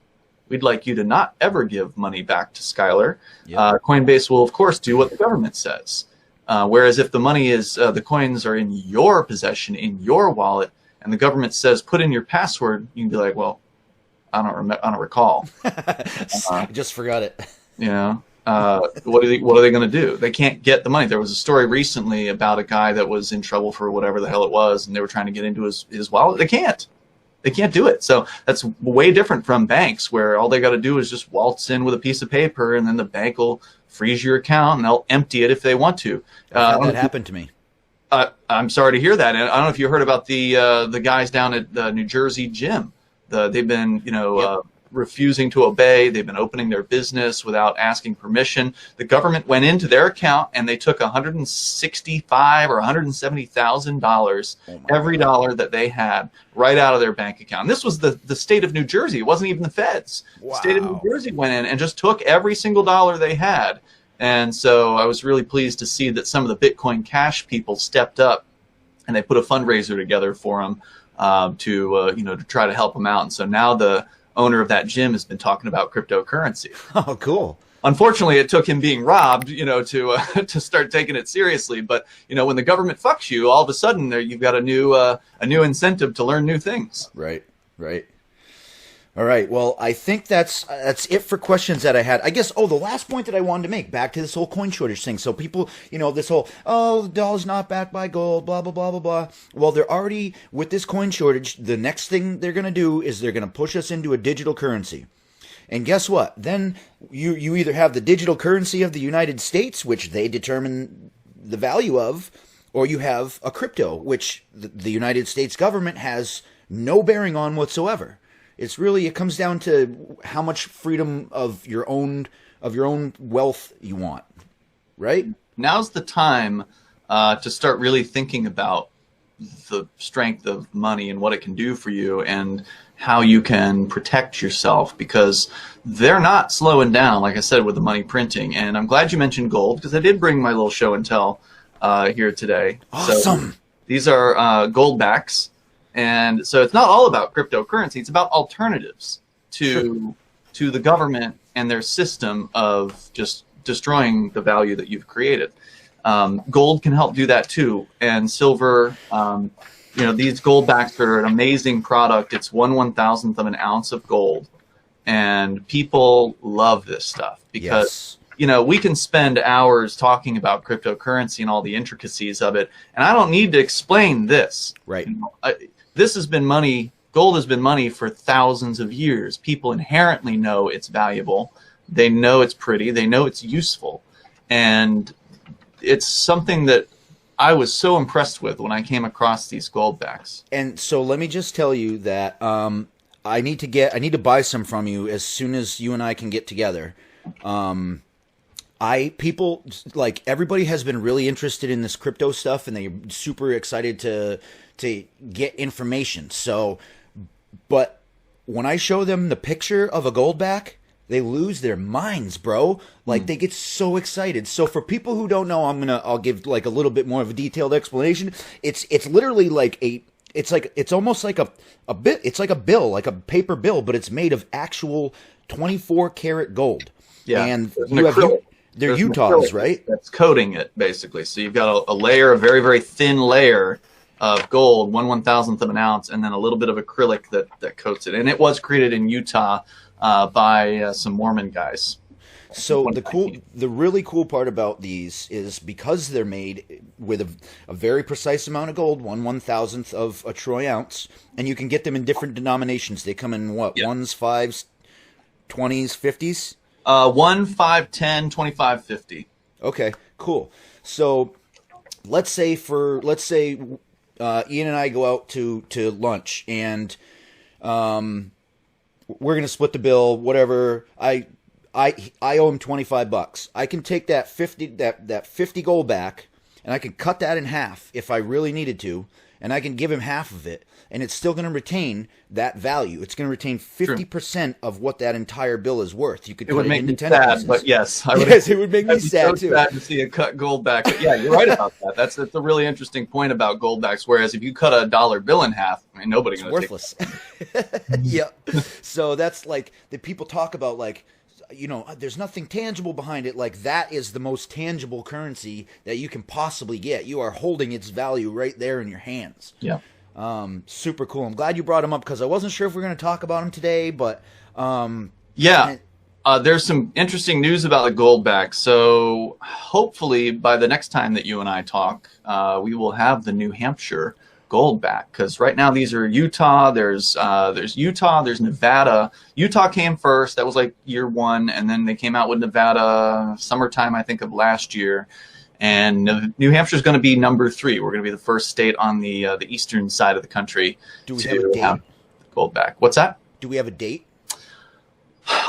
We'd like you to not ever give money back to Skylar. Yep. Coinbase will, of course, do what the government says. Whereas if the money is, the coins are in your possession, in your wallet, and the government says, put in your password, you can be like, well, I don't recall. I just forgot it. What are they going to do? They can't get the money. There was a story recently about a guy that was in trouble for whatever the hell it was, and they were trying to get into his wallet. They can't do it. So that's way different from banks, where all they got to do is just waltz in with a piece of paper, and then the bank will freeze your account and they'll empty it if they want to. That happened to me. I'm sorry to hear that. And I don't know if you heard about the guys down at the New Jersey gym. They've been refusing to obey. They've been opening their business without asking permission. The government went into their account and they took $165,000 or $170,000, every dollar that they had, right out of their bank account. And this was the state of New Jersey. It wasn't even the feds. Wow. The state of New Jersey went in and just took every single dollar they had. And so I was really pleased to see that some of the Bitcoin Cash people stepped up and they put a fundraiser together for them to try to help them out. And so now the owner of that gym has been talking about cryptocurrency. Oh, cool. Unfortunately, it took him being robbed, to start taking it seriously. But when the government fucks you, all of a sudden you've got a new incentive to learn new things. Right. All right. Well, I think that's it for questions that I had. I guess, the last point that I wanted to make, back to this whole coin shortage thing. So people, this whole, the dollar's not backed by gold, blah, blah, blah, blah, blah. Well, they're already, with this coin shortage, the next thing they're going to do is they're going to push us into a digital currency. And guess what? Then you either have the digital currency of the United States, which they determine the value of, or you have a crypto, which the United States government has no bearing on whatsoever. It comes down to how much freedom of your own wealth you want, right? Now's the time to start really thinking about the strength of money and what it can do for you and how you can protect yourself, because they're not slowing down, like I said, with the money printing. And I'm glad you mentioned gold, because I did bring my little show and tell here today. Awesome. So these are Goldbacks. And so it's not all about cryptocurrency. It's about alternatives to the government and their system of just destroying the value that you've created. Gold can help do that too, and silver. These Goldbacks are an amazing product. It's 1/1000th of an ounce of gold, and people love this stuff because we can spend hours talking about cryptocurrency and all the intricacies of it, and I don't need to explain this. Right. This has been money. Gold has been money for thousands of years. People inherently know it's valuable. They know it's pretty. They know it's useful, and it's something that I was so impressed with when I came across these Goldbacks. And so let me just tell you that I need to buy some from you as soon as you and I can get together. People like everybody has been really interested in this crypto stuff, and they're super excited to get information. So, but when I show them the picture of a Goldback, they lose their minds, bro. Like they get so excited. So for people who don't know, I'll give like a little bit more of a detailed explanation. It's literally like it's almost like a bit. It's like a bill, like a paper bill, but it's made of actual 24 karat gold. Yeah, and they're There's Utahs, right? That's coating it basically. So you've got a layer, a very very thin layer of gold, 1/1000th of an ounce, and then a little bit of acrylic that coats it. And it was created in Utah by some Mormon guys. So the really cool part about these is because they're made with a very precise amount of gold, 1/1000th of a troy ounce, and you can get them in different denominations. They come in what, 1s, 5s, 20s, 50s? 1, 5, 10, 25, 50. Okay, cool. So let's say Ian and I go out to lunch, and we're gonna split the bill. Whatever. I owe him $25. I can take that 50 Goldback, and I can cut that in half if I really needed to, and I can give him half of it, and it's still going to retain that value. It's going to retain 50% of what that entire bill is worth. You could cut it into 10 pieces. But yes, it would make me sad too. Sad to see a cut Goldback. But yeah, you're right about that. That's a really interesting point about Goldbacks. Whereas if you cut a dollar bill in half, I mean, nobody's going to take it. Worthless. Yeah. So that's like the people talk about, like, there's nothing tangible behind it. Like, that is the most tangible currency that you can possibly get. You are holding its value right there in your hands. Yeah. Super cool. I'm glad you brought him up because I wasn't sure if we were going to talk about him today, but there's some interesting news about the Goldback. So hopefully by the next time that you and I talk, we will have the New Hampshire Goldback, because right now these are Utah. There's Utah. There's Nevada. Utah came first. That was like year one, and then they came out with Nevada summertime, I think, of last year. And New Hampshire is going to be number 3. We're going to be the first state on the eastern side of the country to have a date? Goldback. What's that? Do we have a date?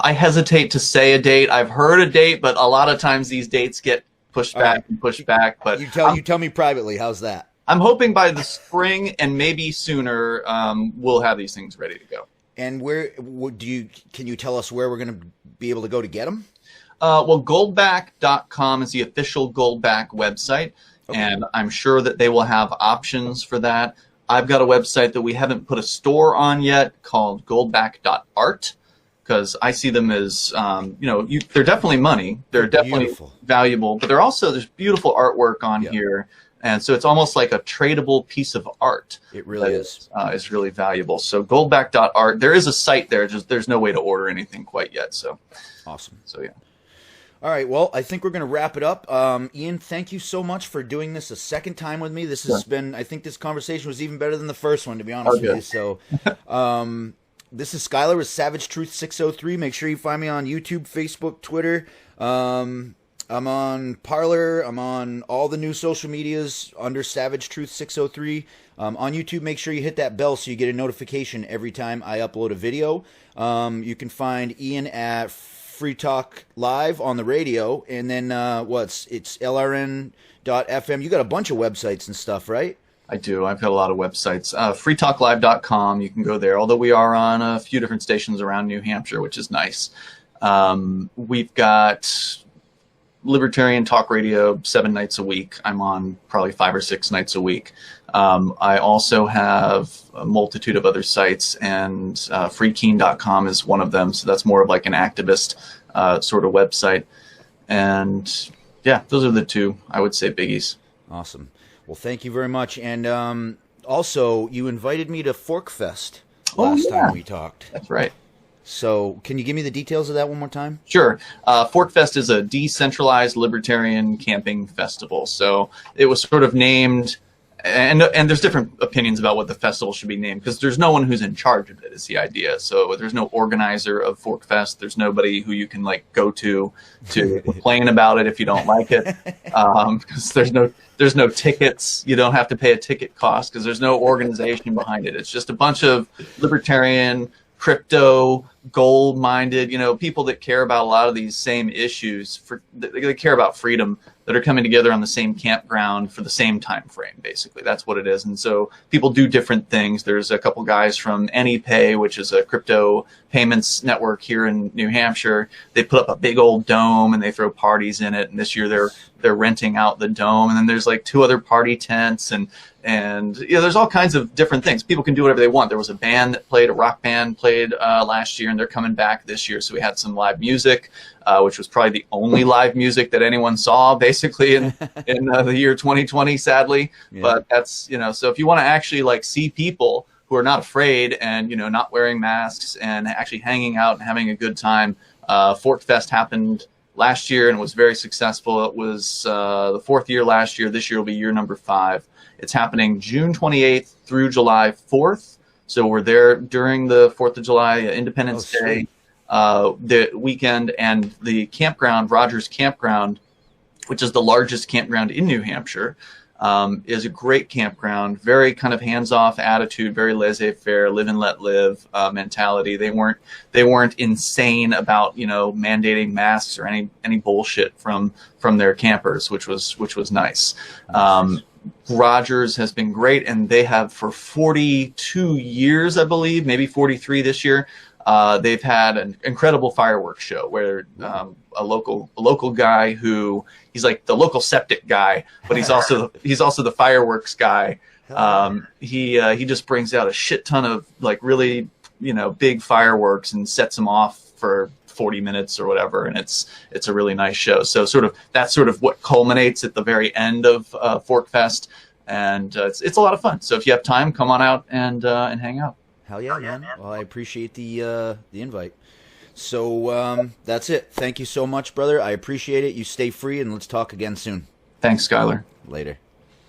I hesitate to say a date. I've heard a date, but a lot of times these dates get pushed back and pushed back. But you tell me privately. How's that? I'm hoping by the spring and maybe sooner we'll have these things ready to go. And can you tell us where we're going to be able to go to get them? Well, Goldback.com is the official Goldback website, and I'm sure that they will have options for that. I've got a website that we haven't put a store on yet called Goldback.art, because I see them as, they're definitely money. They're definitely beautiful, valuable, but there's beautiful artwork on here. And so it's almost like a tradable piece of art. It really is. It's really valuable. So Goldback.art. There is a site there. Just there's no way to order anything quite yet. So awesome. So yeah. All right. Well, I think we're going to wrap it up. Ian, thank you so much for doing this a second time with me. This has been. I think this conversation was even better than the first one, to be honest with you. So, this is Skylar with Savage Truth 603. Make sure you find me on YouTube, Facebook, Twitter. I'm on Parler. I'm on all the new social medias under Savage Truth 603. On YouTube, make sure you hit that bell so you get a notification every time I upload a video. You can find Ian at Free Talk Live on the radio, and then it's LRN.FM. You got a bunch of websites and stuff, right? I do. I've got a lot of websites. freetalklive.com. You can go there, although we are on a few different stations around New Hampshire, which is nice. We've got libertarian talk radio 7 nights a week. I'm on probably 5 or 6 nights a week. I also have a multitude of other sites, and freekeen.com is one of them. So that's more of like an activist sort of website. And yeah, those are the two, I would say, biggies. Awesome. Well, thank you very much. And also, you invited me to Fork Fest last time we talked. That's right. So can you give me the details of that one more time? Sure. Fork Fest is a decentralized libertarian camping festival. So it was sort of named, and there's different opinions about what the festival should be named, because there's no one who's in charge of it, is the idea. So there's no organizer of Fork Fest. There's nobody who you can like go to complain about it if you don't like it. Because there's no tickets. You don't have to pay a ticket cost because there's no organization behind it. It's just a bunch of libertarian, crypto, gold-minded, people that care about a lot of these same issues. They care about freedom, that are coming together on the same campground for the same time frame. Basically, that's what it is. And so people do different things. There's a couple guys from AnyPay, which is a crypto payments network here in New Hampshire. They put up a big old dome and they throw parties in it. And this year they're renting out the dome. And then there's like 2 other party tents, and there's all kinds of different things. People can do whatever they want. There was a band that played, a rock band played last year, and they're coming back this year. So we had some live music, which was probably the only live music that anyone saw basically in the year 2020, sadly. Yeah. But that's, so if you want to actually like see people who are not afraid and, not wearing masks and actually hanging out and having a good time, Fork Fest happened last year and was very successful. It was the 4th year last year. This year will be year number 5. It's happening June 28th through July 4th. So we're there during the 4th of July, Independence Day, the weekend, and the campground, Rogers Campground, which is the largest campground in New Hampshire, is a great campground, very kind of hands-off attitude, very laissez-faire, live and let live mentality. They weren't insane about, mandating masks or any bullshit from their campers, which was nice. Rogers has been great, and they have for 42 years, I believe, maybe 43 this year. They've had an incredible fireworks show where a local guy who he's like the local septic guy, but he's also the fireworks guy. He just brings out a shit ton of like really big fireworks and sets them off for 40 minutes or whatever, and it's a really nice show. So that's sort of what culminates at the very end of Fork Fest, and it's a lot of fun. So if you have time, come on out and hang out. Hell yeah, man. Well, I appreciate the invite. So that's it. Thank you so much, brother. I appreciate it. You stay free, and let's talk again soon. Thanks, Skylar. Later.